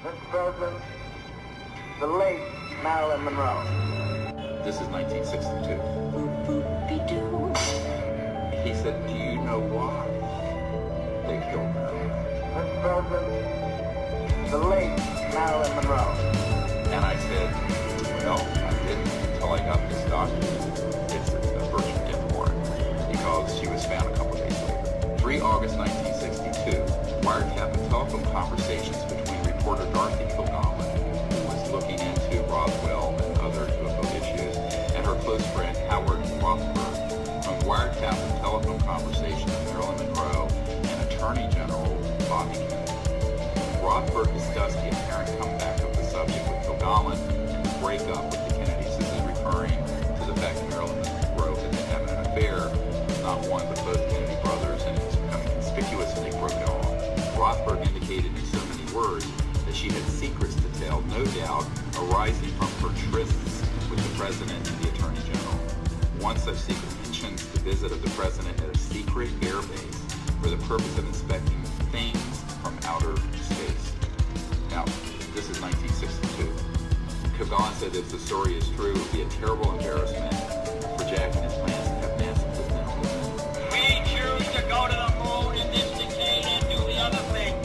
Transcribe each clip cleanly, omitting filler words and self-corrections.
Mr. President, the late Marilyn Monroe. This is 1962. He said, do you know why they killed Marilyn? Mr. President, the late Marilyn Monroe. And I said, well, I didn't until I got this document. It's a virgin death warrant because she was found a couple days later. 3 August 1962, wiretapped telephone conversations between reporter Dorothy Kilgallen, who was looking into Roswell and other UFO issues, and her close friend Howard Rothberg. On wiretapped telephone conversation with Marilyn Monroe and Attorney General Bobby Kennedy. Rothberg discussed the apparent comeback of the subject with Kilgallen and the breakup with the Kennedys. This is referring to the fact that Marilyn Monroe had been having an affair, not one but both Kennedy brothers, and it was becoming conspicuous and they broke it off. Rothberg indicated in so many words that she had secrets to tell, no doubt arising from her trysts with the President and the Attorney General. One such secret mentions the visit of the President at a secret air base for the purpose of inspecting things from outer space. Now, this is 1962. Kilgallen said if the story is true, it would be a terrible embarrassment for Jack and his plans to have NASA put men on the moon. We choose to go to the moon in this decade and do the other thing,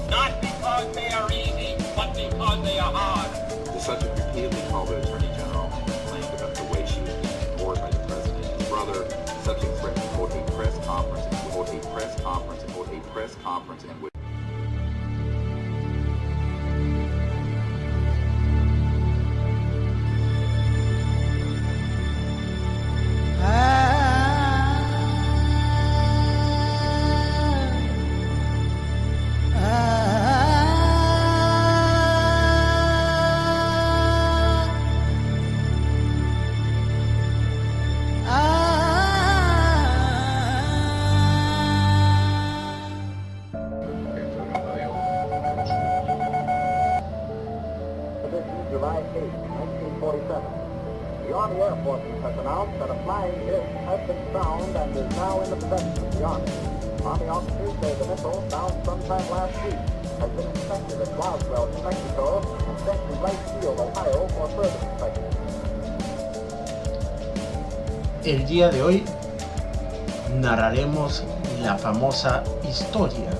not because they are easy, but because they are hard. The subject repeatedly called the Attorney General and complained about the way she was being ignored by the President and his brother. The subject threatened to hold a press conference and hold a press conference and hold a press conference and would July 8, 1947. The Army Air Forces has announced that a flying disc has been found and is now in the possession of the Army. Army officers say the missile, found sometime last week, has been inspected at Roswell, New Mexico, and sent to Wright Field, Ohio, for further inspection. El día de hoy narraremos la famosa historia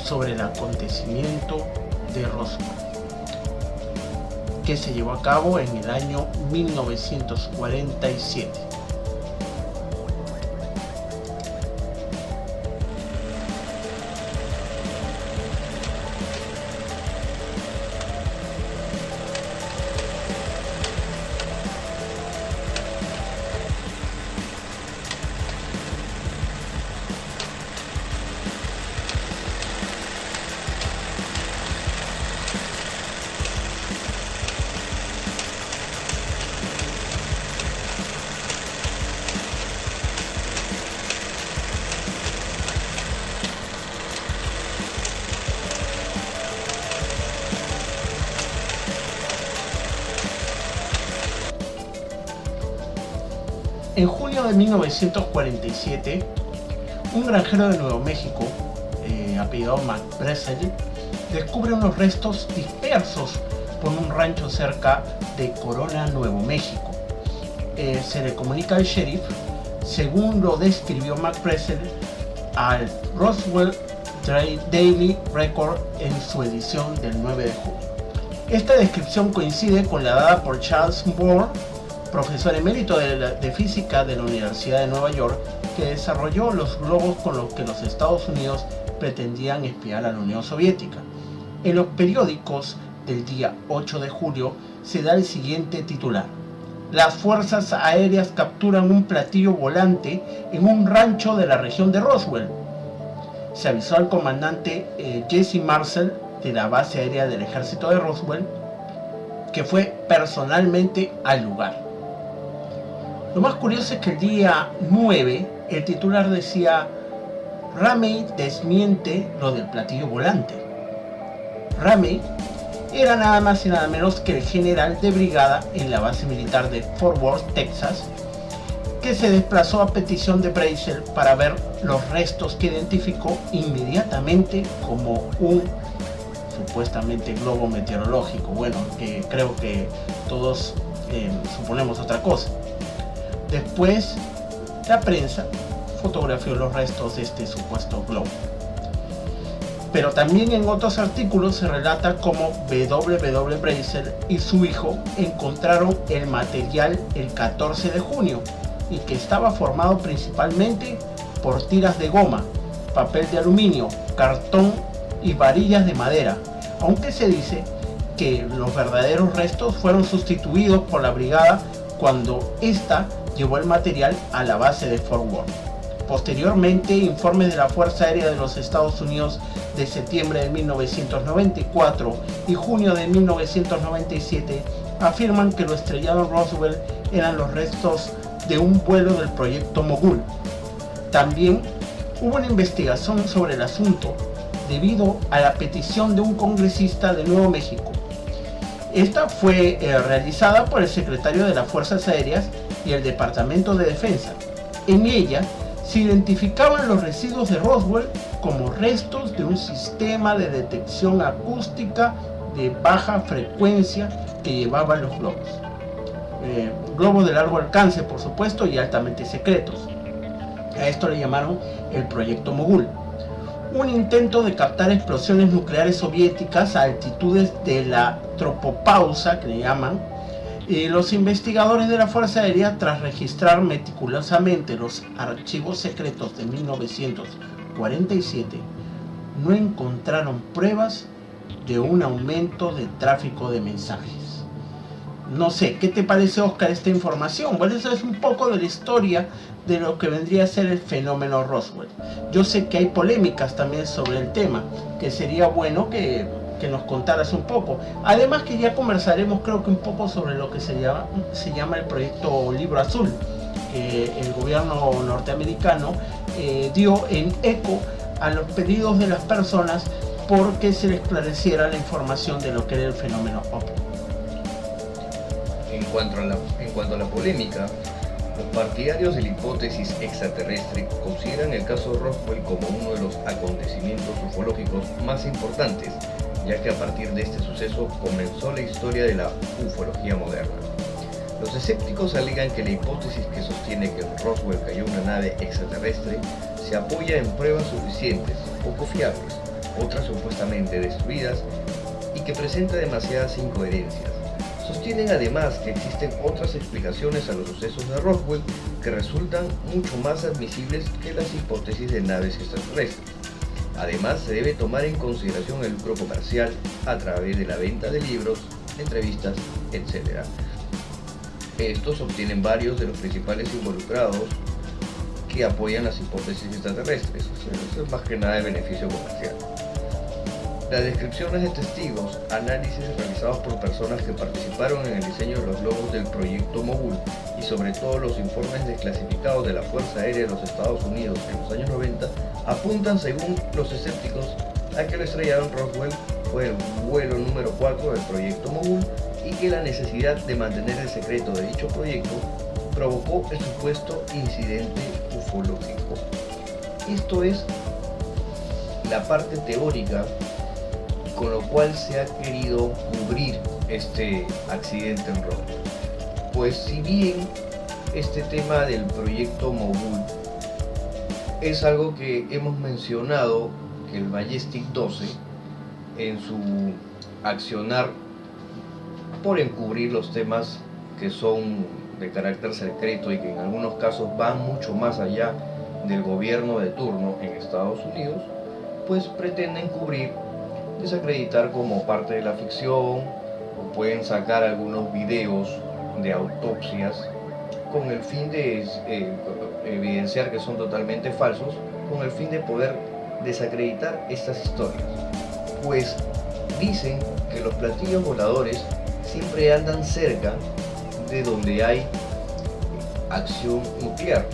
sobre el acontecimiento de Roswell, que se llevó a cabo en el año 1947. En junio de 1947, un granjero de Nuevo México, apellidado McBressel, descubre unos restos dispersos por un rancho cerca de Corona, Nuevo México. Se le comunica al sheriff, según lo describió McBressel al Roswell Daily Record en su edición del 9 de junio. Esta descripción coincide con la dada por Charles Moore, profesor emérito de física de la Universidad de Nueva York, que desarrolló los globos con los que los Estados Unidos pretendían espiar a la Unión Soviética. En los periódicos del día 8 de julio se da el siguiente titular: las fuerzas aéreas capturan un platillo volante en un rancho de la región de Roswell. Se avisó al comandante Jesse Marcel de la base aérea del ejército de Roswell, que fue personalmente al lugar. Lo más curioso es que el día 9 el titular decía: Ramey desmiente lo del platillo volante. Ramey era nada más y nada menos que el general de brigada en la base militar de Fort Worth, Texas, que se desplazó a petición de Brazel para ver los restos que identificó inmediatamente como un supuestamente globo meteorológico. Bueno, creo que todos suponemos otra cosa. Después, la prensa fotografió los restos de este supuesto globo. Pero también en otros artículos se relata cómo W.W. Brazel y su hijo encontraron el material el 14 de junio y que estaba formado principalmente por tiras de goma, papel de aluminio, cartón y varillas de madera, aunque se dice que los verdaderos restos fueron sustituidos por la brigada cuando ésta llevó el material a la base de Fort Worth. Posteriormente, informes de la Fuerza Aérea de los Estados Unidos de septiembre de 1994 y junio de 1997 afirman que lo estrellado en Roswell eran los restos de un vuelo del proyecto Mogul. También hubo una investigación sobre el asunto debido a la petición de un congresista de Nuevo México. Esta fue realizada por el secretario de las Fuerzas Aéreas y el Departamento de Defensa. En ella se identificaban los residuos de Roswell como restos de un sistema de detección acústica de baja frecuencia que llevaban los globos. Globos de largo alcance, por supuesto, y altamente secretos. A esto le llamaron el Proyecto Mogul. Un intento de captar explosiones nucleares soviéticas a altitudes de la tropopausa, que le llaman. Los investigadores de la Fuerza Aérea, tras registrar meticulosamente los archivos secretos de 1947, no encontraron pruebas de un aumento de tráfico de mensajes. No sé, ¿qué te parece, Oscar, esta información? Bueno, eso es un poco de la historia de lo que vendría a ser el fenómeno Roswell. Yo sé que hay polémicas también sobre el tema, que sería bueno que nos contaras un poco. Además que ya conversaremos, creo que un poco sobre lo que se llama el proyecto Libro Azul, que el gobierno norteamericano dio en eco a los pedidos de las personas porque se les esclareciera la información de lo que era el fenómeno OVNI. En cuanto a la polémica, los partidarios de la hipótesis extraterrestre consideran el caso Roswell como uno de los acontecimientos ufológicos más importantes, ya que a partir de este suceso comenzó la historia de la ufología moderna. Los escépticos alegan que la hipótesis que sostiene que en Roswell cayó una nave extraterrestre se apoya en pruebas suficientes, poco fiables, otras supuestamente destruidas y que presenta demasiadas incoherencias. Sostienen además que existen otras explicaciones a los sucesos de Roswell que resultan mucho más admisibles que las hipótesis de naves extraterrestres. Además, se debe tomar en consideración el lucro comercial a través de la venta de libros, entrevistas, etc. Estos obtienen varios de los principales involucrados que apoyan las hipótesis extraterrestres. Eso es más que nada de beneficio comercial. Las descripciones de testigos, análisis realizados por personas que participaron en el diseño de los globos del proyecto Mogul y sobre todo los informes desclasificados de la Fuerza Aérea de los Estados Unidos en los años 90 apuntan, según los escépticos, a que lo estrellado en Roswell fue el vuelo número 4 del proyecto Mogul y que la necesidad de mantener el secreto de dicho proyecto provocó el supuesto incidente ufológico. Esto es la parte teórica con lo cual se ha querido cubrir este accidente en Roswell. Pues si bien este tema del proyecto Mogul es algo que hemos mencionado, que el Majestic 12 en su accionar por encubrir los temas que son de carácter secreto y que en algunos casos van mucho más allá del gobierno de turno en Estados Unidos, pues pretenden cubrir, desacreditar como parte de la ficción, o pueden sacar algunos videos de autopsias con el fin de evidenciar que son totalmente falsos, con el fin de poder desacreditar estas historias. Pues dicen que los platillos voladores siempre andan cerca de donde hay acción nuclear.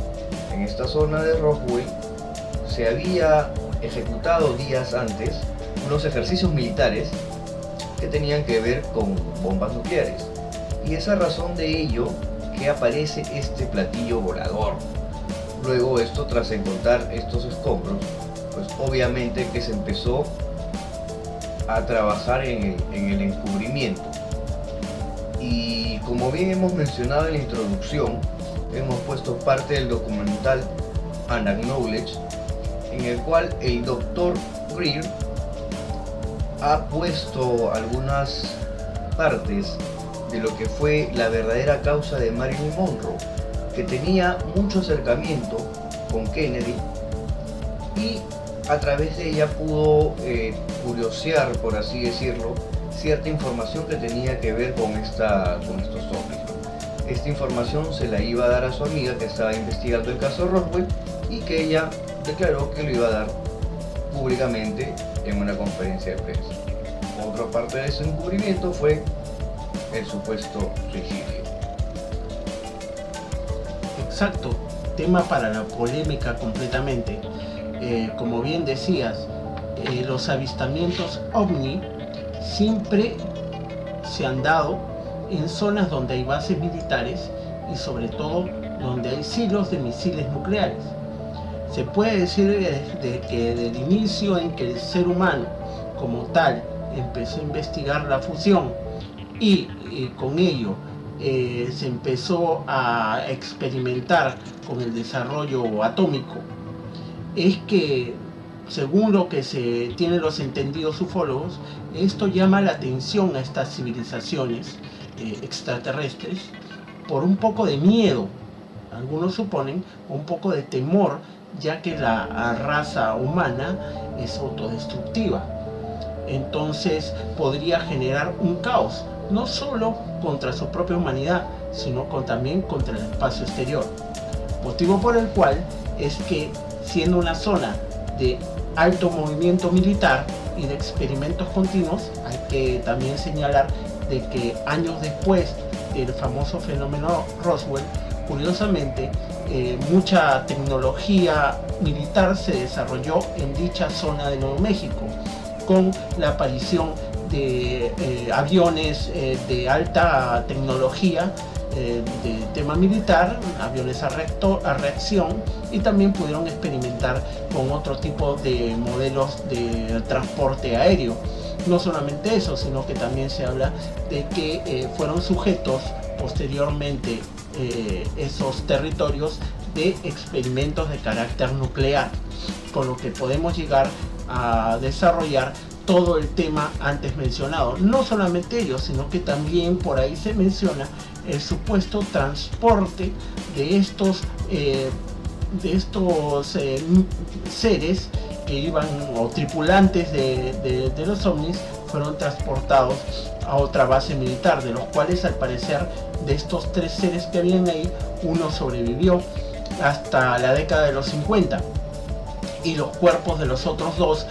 En esta zona de Roswell se había ejecutado días antes unos ejercicios militares que tenían que ver con bombas nucleares, y esa razón de ello que aparece este platillo volador. Luego esto, tras encontrar estos escombros, pues obviamente que se empezó a trabajar en el encubrimiento. Y como bien hemos mencionado en la introducción, hemos puesto parte del documental Unacknowledged, en el cual el Dr. Greer ha puesto algunas partes de lo que fue la verdadera causa de Marilyn Monroe, que tenía mucho acercamiento con Kennedy y a través de ella pudo curiosear, por así decirlo, cierta información que tenía que ver con estos ovnis. Esta información se la iba a dar a su amiga que estaba investigando el caso Roswell y que ella declaró que lo iba a dar públicamente en una conferencia de prensa. Otra parte de ese encubrimiento fue el supuesto suicidio. Exacto, tema para la polémica completamente. Como bien decías, los avistamientos OVNI siempre se han dado en zonas donde hay bases militares y sobre todo donde hay silos de misiles nucleares. Se puede decir de que desde el inicio en que el ser humano como tal empezó a investigar la fusión y con ello se empezó a experimentar con el desarrollo atómico, es que según lo que se tienen los entendidos ufólogos, esto llama la atención a estas civilizaciones extraterrestres por un poco de miedo, algunos suponen un poco de temor, ya que la raza humana es autodestructiva. Entonces podría generar un caos, no solo contra su propia humanidad, sino también contra el espacio exterior. Motivo por el cual es que, siendo una zona de alto movimiento militar y de experimentos continuos, hay que también señalar de que años después del famoso fenómeno Roswell, curiosamente, mucha tecnología militar se desarrolló en dicha zona de Nuevo México, con la aparición de aviones de alta tecnología de tema militar, aviones a reacción, y también pudieron experimentar con otro tipo de modelos de transporte aéreo. No solamente eso, sino que también se habla de que fueron sujetos posteriormente esos territorios de experimentos de carácter nuclear, con lo que podemos llegar a desarrollar todo el tema antes mencionado. No solamente ellos, sino que también por ahí se menciona el supuesto transporte de estos seres que iban, o tripulantes de los ovnis, fueron transportados a otra base militar, de los cuales al parecer de estos 3 seres que habían ahí, uno sobrevivió hasta la década de los 50 y los cuerpos de los otros 2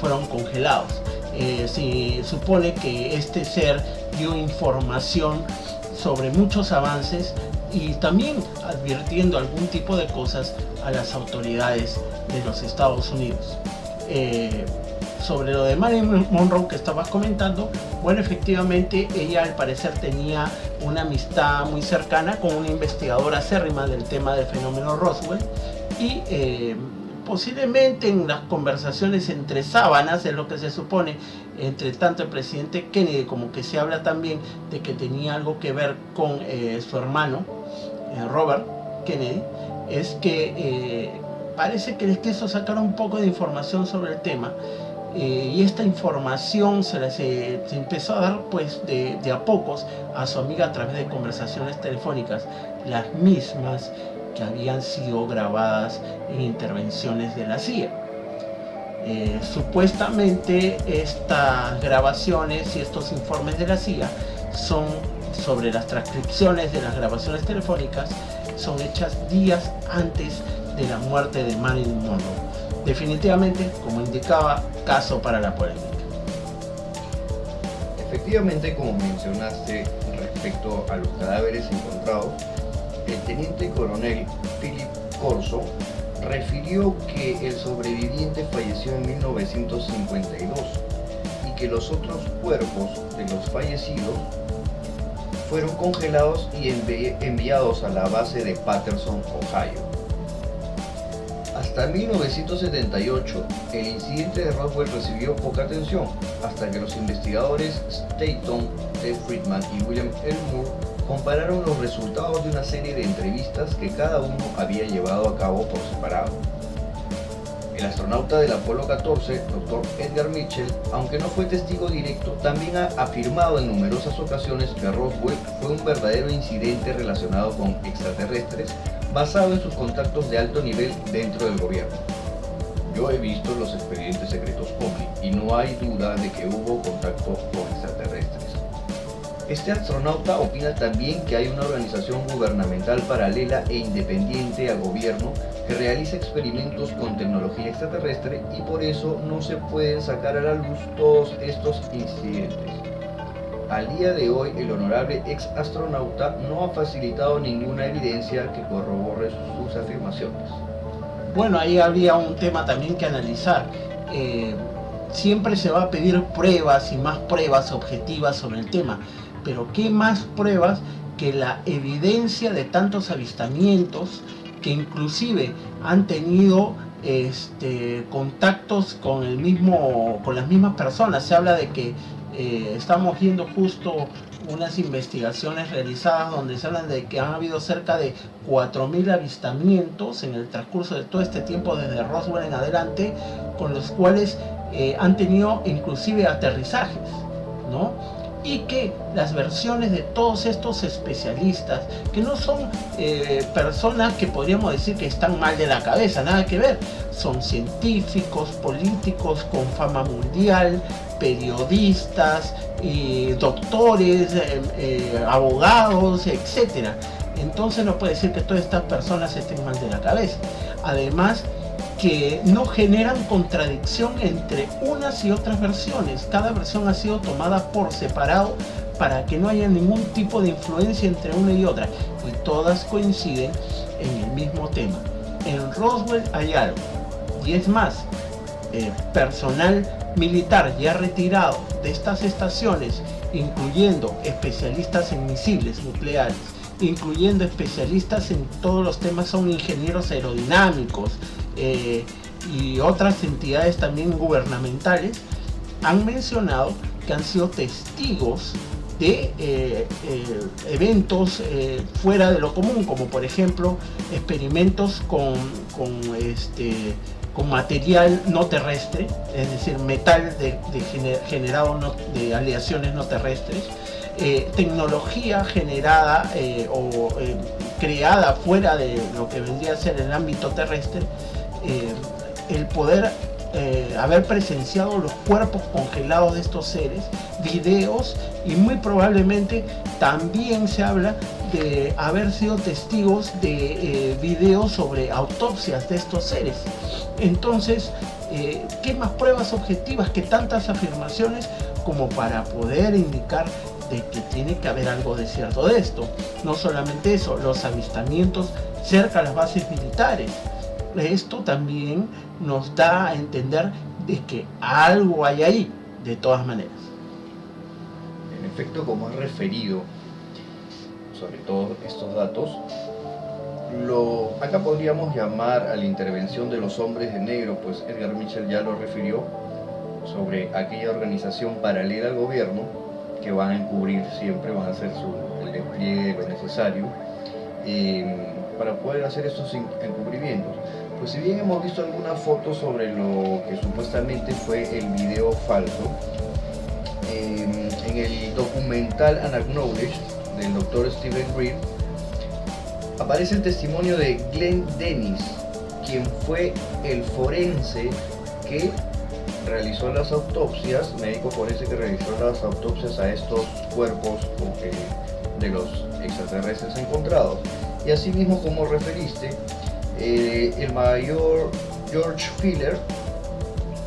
fueron congelados. Se supone que este ser dio información sobre muchos avances y también advirtiendo algún tipo de cosas a las autoridades de los Estados Unidos. Sobre lo de Marilyn Monroe que estabas comentando, bueno, efectivamente ella al parecer tenía una amistad muy cercana con una investigadora acérrima del tema del fenómeno Roswell, y posiblemente en las conversaciones entre sábanas, es lo que se supone, entre tanto el presidente Kennedy, como que se habla también de que tenía algo que ver con su hermano Robert Kennedy, es que parece que les quiso sacar un poco de información sobre el tema, y esta información se empezó a dar pues de a pocos a su amiga a través de conversaciones telefónicas, las mismas que habían sido grabadas en intervenciones de la CIA. Supuestamente estas grabaciones y estos informes de la CIA son sobre las transcripciones de las grabaciones telefónicas, son hechas días antes de la muerte de Marilyn Monroe. Definitivamente, como indicaba, caso para la polémica. Efectivamente, como mencionaste respecto a los cadáveres encontrados, el teniente coronel Philip Corso refirió que el sobreviviente falleció en 1952 y que los otros cuerpos de los fallecidos fueron congelados y enviados a la base de Patterson, Ohio. Hasta 1978, el incidente de Roswell recibió poca atención, hasta que los investigadores Stanton T. Friedman y William L. Moore compararon los resultados de una serie de entrevistas que cada uno había llevado a cabo por separado. El astronauta del Apolo 14, Dr. Edgar Mitchell, aunque no fue testigo directo, también ha afirmado en numerosas ocasiones que Roswell fue un verdadero incidente relacionado con extraterrestres, basado en sus contactos de alto nivel dentro del gobierno. Yo he visto los expedientes secretos OVNI y no hay duda de que hubo contacto con extraterrestres. Este astronauta opina también que hay una organización gubernamental paralela e independiente al gobierno que realiza experimentos con tecnología extraterrestre y por eso no se pueden sacar a la luz todos estos incidentes. Al día de hoy, el honorable ex astronauta no ha facilitado ninguna evidencia que corrobore sus afirmaciones. Bueno, ahí habría un tema también que analizar. Siempre se va a pedir pruebas y más pruebas objetivas sobre el tema, pero ¿qué más pruebas que la evidencia de tantos avistamientos que inclusive han tenido contactos con las mismas personas? Se habla de que estamos viendo justo unas investigaciones realizadas donde se hablan de que han habido cerca de 4.000 avistamientos en el transcurso de todo este tiempo desde Roswell en adelante, con los cuales han tenido inclusive aterrizajes, ¿no? Y que las versiones de todos estos especialistas, que no son personas que podríamos decir que están mal de la cabeza, nada que ver, son científicos, políticos con fama mundial, periodistas, doctores, abogados, etc. Entonces no puede decir que todas estas personas estén mal de la cabeza. Además, que no generan contradicción entre unas y otras versiones. Cada versión ha sido tomada por separado para que no haya ningún tipo de influencia entre una y otra, y todas coinciden en el mismo tema. En Roswell hay algo, y es más, personal militar ya retirado de estas estaciones, incluyendo especialistas en misiles nucleares, incluyendo especialistas en todos los temas, son ingenieros aerodinámicos, y otras entidades también gubernamentales, han mencionado que han sido testigos de eventos fuera de lo común, como por ejemplo experimentos con material no terrestre, es decir, metal generado de aleaciones no terrestres, tecnología generada creada fuera de lo que vendría a ser el ámbito terrestre, el poder haber presenciado los cuerpos congelados de estos seres, videos, y muy probablemente también se habla de haber sido testigos de videos sobre autopsias de estos seres. Entonces, ¿qué más pruebas objetivas que tantas afirmaciones como para poder indicar de que tiene que haber algo de cierto de esto? No solamente eso, los avistamientos cerca a las bases militares. Esto también nos da a entender de que algo hay ahí, de todas maneras. En efecto, como has referido sobre todos estos datos, acá podríamos llamar a la intervención de los hombres de negro, pues Edgar Mitchell ya lo refirió, sobre aquella organización paralela al gobierno que van a encubrir siempre, van a hacer el despliegue necesario para poder hacer estos encubrimientos. Pues si bien hemos visto algunas fotos sobre lo que supuestamente fue el video falso, en el documental Unacknowledged del Dr. Stephen Greer aparece el testimonio de Glenn Dennis, quien fue el forense que realizó las autopsias, médico forense que realizó las autopsias a estos cuerpos de los extraterrestres encontrados. Y asimismo, como referiste, el mayor George Filler,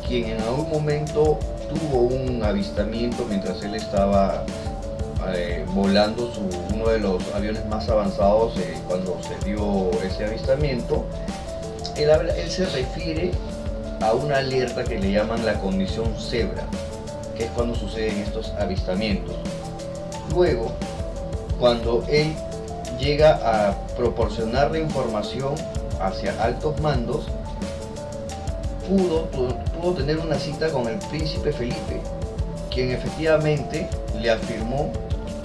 quien en algún momento tuvo un avistamiento mientras él estaba volando uno de los aviones más avanzados cuando se dio ese avistamiento, él se refiere a una alerta que le llaman la condición cebra, que es cuando suceden estos avistamientos. Luego, cuando él llega a proporcionar la información hacia altos mandos, pudo tener una cita con el príncipe Felipe, quien efectivamente le afirmó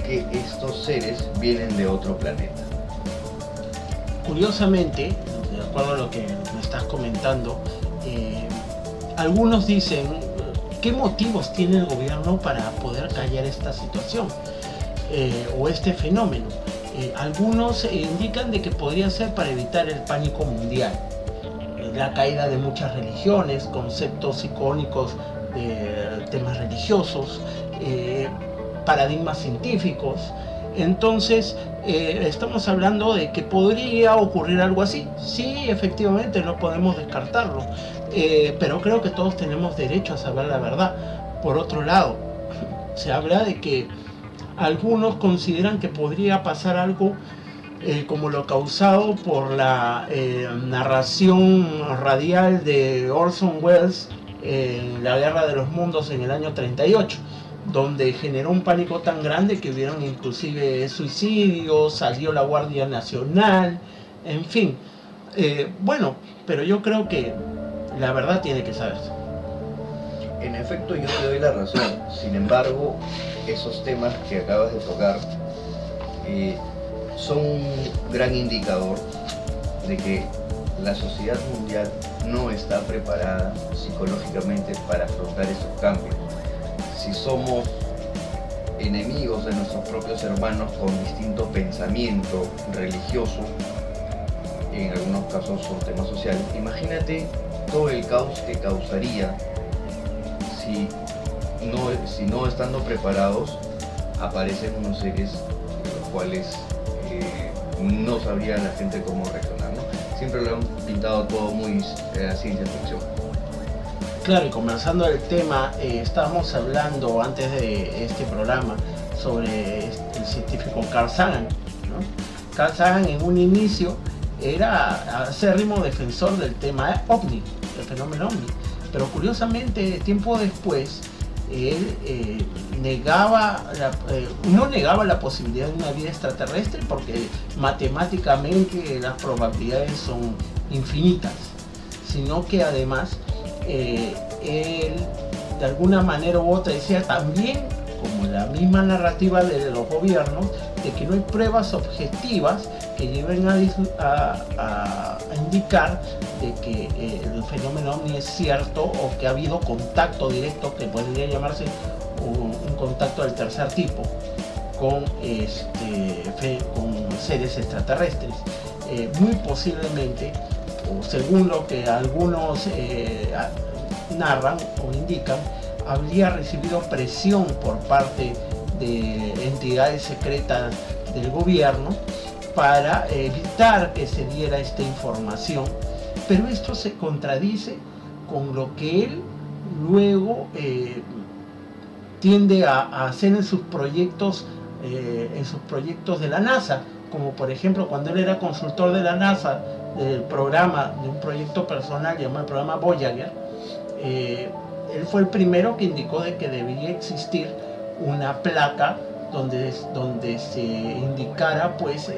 que estos seres vienen de otro planeta. Curiosamente, de acuerdo a lo que me estás comentando, algunos dicen, ¿qué motivos tiene el gobierno para poder callar esta situación o este fenómeno? Algunos indican de que podría ser para evitar el pánico mundial, la caída de muchas religiones, conceptos icónicos de temas religiosos, paradigmas científicos. Entonces, estamos hablando de que podría ocurrir algo así. Sí, efectivamente, no podemos descartarlo, pero creo que todos tenemos derecho a saber la verdad. Por otro lado, se habla de que algunos consideran que podría pasar algo como lo causado por la narración radial de Orson Welles en La Guerra de los Mundos en el año 38, donde generó un pánico tan grande que hubieron inclusive suicidios, salió la Guardia Nacional, en fin. Bueno, pero yo creo que la verdad tiene que saberse. En efecto, yo te doy la razón. Sin embargo, esos temas que acabas de tocar son un gran indicador de que la sociedad mundial no está preparada psicológicamente para afrontar esos cambios. Si somos enemigos de nuestros propios hermanos con distinto pensamiento religioso, en algunos casos son temas sociales, imagínate todo el caos que causaría si no estando preparados aparecen unos seres los cuales no sabría la gente cómo reaccionar, ¿no? Siempre lo han pintado todo muy a ciencia ficción. Claro, y conversando del tema, estábamos hablando antes de este programa sobre el científico Carl Sagan, ¿no? Carl Sagan en un inicio era acérrimo defensor del tema OVNI, del fenómeno OVNI, pero curiosamente tiempo después él no negaba la posibilidad de una vida extraterrestre porque matemáticamente las probabilidades son infinitas, sino que además él de alguna manera u otra decía también, como la misma narrativa de los gobiernos, de que no hay pruebas objetivas que lleven a indicar de que el fenómeno OVNI es cierto o que ha habido contacto directo, que podría llamarse un contacto del tercer tipo con seres extraterrestres. Muy posiblemente, o según lo que algunos narran o indican, habría recibido presión por parte de entidades secretas del gobierno para evitar que se diera esta información, pero esto se contradice con lo que él luego tiende a hacer en sus proyectos de la NASA, como por ejemplo cuando él era consultor de la NASA de un proyecto personal llamado el programa Voyager. Él fue el primero que indicó de que debería existir una placa donde se indicara pues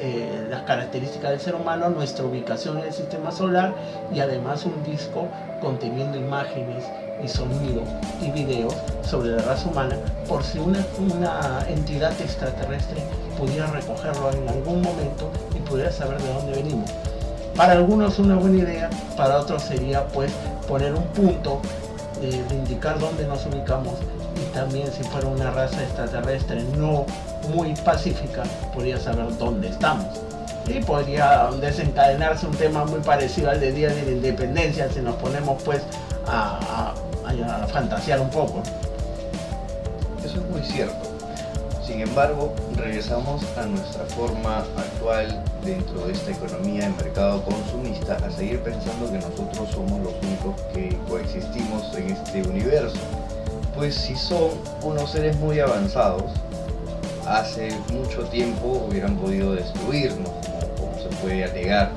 las características del ser humano, nuestra ubicación en el sistema solar y además un disco conteniendo imágenes y sonido y videos sobre la raza humana, por si una entidad extraterrestre pudiera recogerlo en algún momento y pudiera saber de dónde venimos. Para algunos una buena idea, para otros sería pues poner un punto de indicar dónde nos ubicamos, y también si fuera una raza extraterrestre no muy pacífica podría saber dónde estamos, y podría desencadenarse un tema muy parecido al de Día de la Independencia si nos ponemos pues a fantasear un poco. Eso es muy cierto. Sin embargo, regresamos a nuestra forma actual dentro de esta economía de mercado consumista a seguir pensando que nosotros somos los únicos que coexistimos en este universo. Pues si son unos seres muy avanzados, hace mucho tiempo hubieran podido destruirnos, como se puede alegar.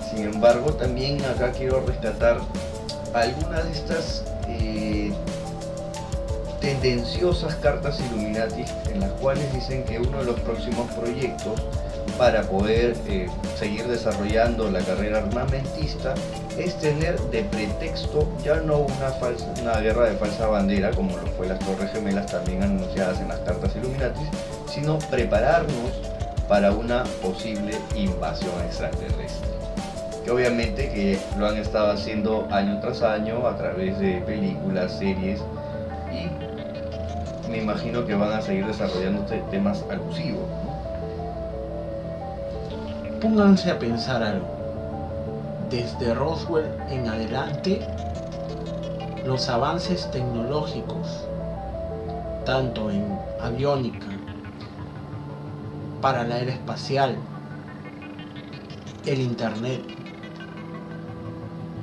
Sin embargo, también acá quiero rescatar algunas de estas tendenciosas cartas Illuminati, en las cuales dicen que uno de los próximos proyectos para poder seguir desarrollando la carrera armamentista es tener de pretexto ya no una guerra de falsa bandera, como lo fue las Torres Gemelas también anunciadas en las cartas Illuminatis, sino prepararnos para una posible invasión extraterrestre. Que obviamente que lo han estado haciendo año tras año a través de películas, series, y me imagino que van a seguir desarrollando temas alusivos, ¿no? Pónganse a pensar algo. Desde Roswell en adelante, los avances tecnológicos, tanto en aviónica, para la era espacial, el internet,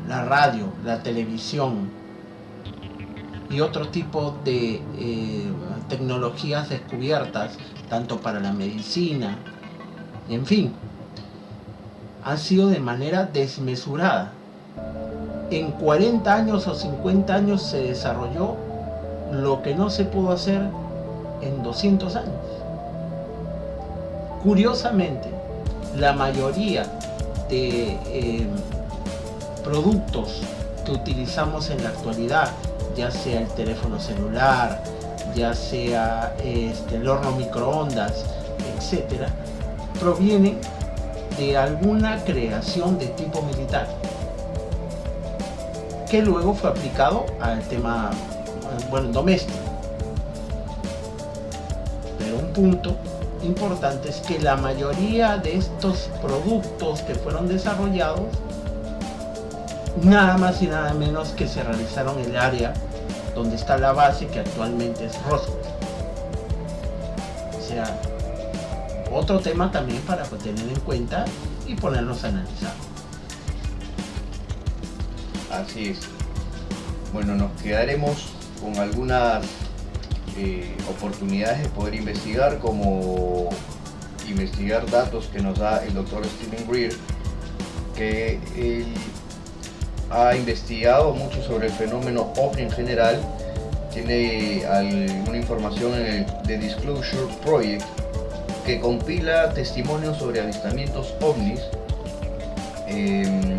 la radio, la televisión y otro tipo de tecnologías descubiertas, tanto para la medicina, en fin, han sido de manera desmesurada. En 40 años o 50 años se desarrolló lo que no se pudo hacer en 200 años. Curiosamente, la mayoría de productos que utilizamos en la actualidad, ya sea el teléfono celular, ya sea el horno microondas, etcétera, provienen de alguna creación de tipo militar, que luego fue aplicado al tema doméstico. Pero un punto importante es que la mayoría de estos productos que fueron desarrollados, nada más y nada menos que se realizaron en el área donde está la base, que actualmente es Roswell. O sea, otro tema también para tener en cuenta y ponernos a analizar. Así es. Bueno, nos quedaremos con algunas oportunidades de poder investigar, como investigar datos que nos da el doctor Stephen Greer, que él ha investigado mucho sobre el fenómeno OVNI en general. Tiene alguna información en el The Disclosure Project, que compila testimonios sobre avistamientos ovnis. Él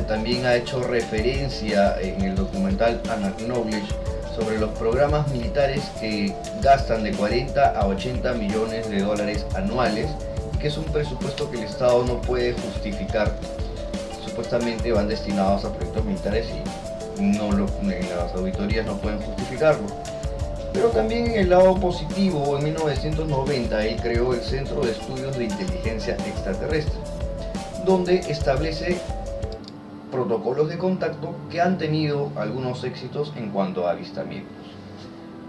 también ha hecho referencia en el documental Unacknowledged sobre los programas militares que gastan de 40 a 80 millones de dólares anuales, y que es un presupuesto que el Estado no puede justificar. Supuestamente van destinados a proyectos militares y las auditorías no pueden justificarlo. Pero también en el lado positivo, en 1990 él creó el Centro de Estudios de Inteligencia Extraterrestre, donde establece protocolos de contacto que han tenido algunos éxitos en cuanto a avistamientos.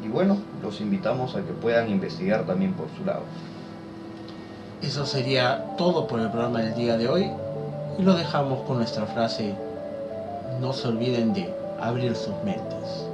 Y bueno, los invitamos a que puedan investigar también por su lado. Eso sería todo por el programa del día de hoy, y lo dejamos con nuestra frase: no se olviden de abrir sus mentes.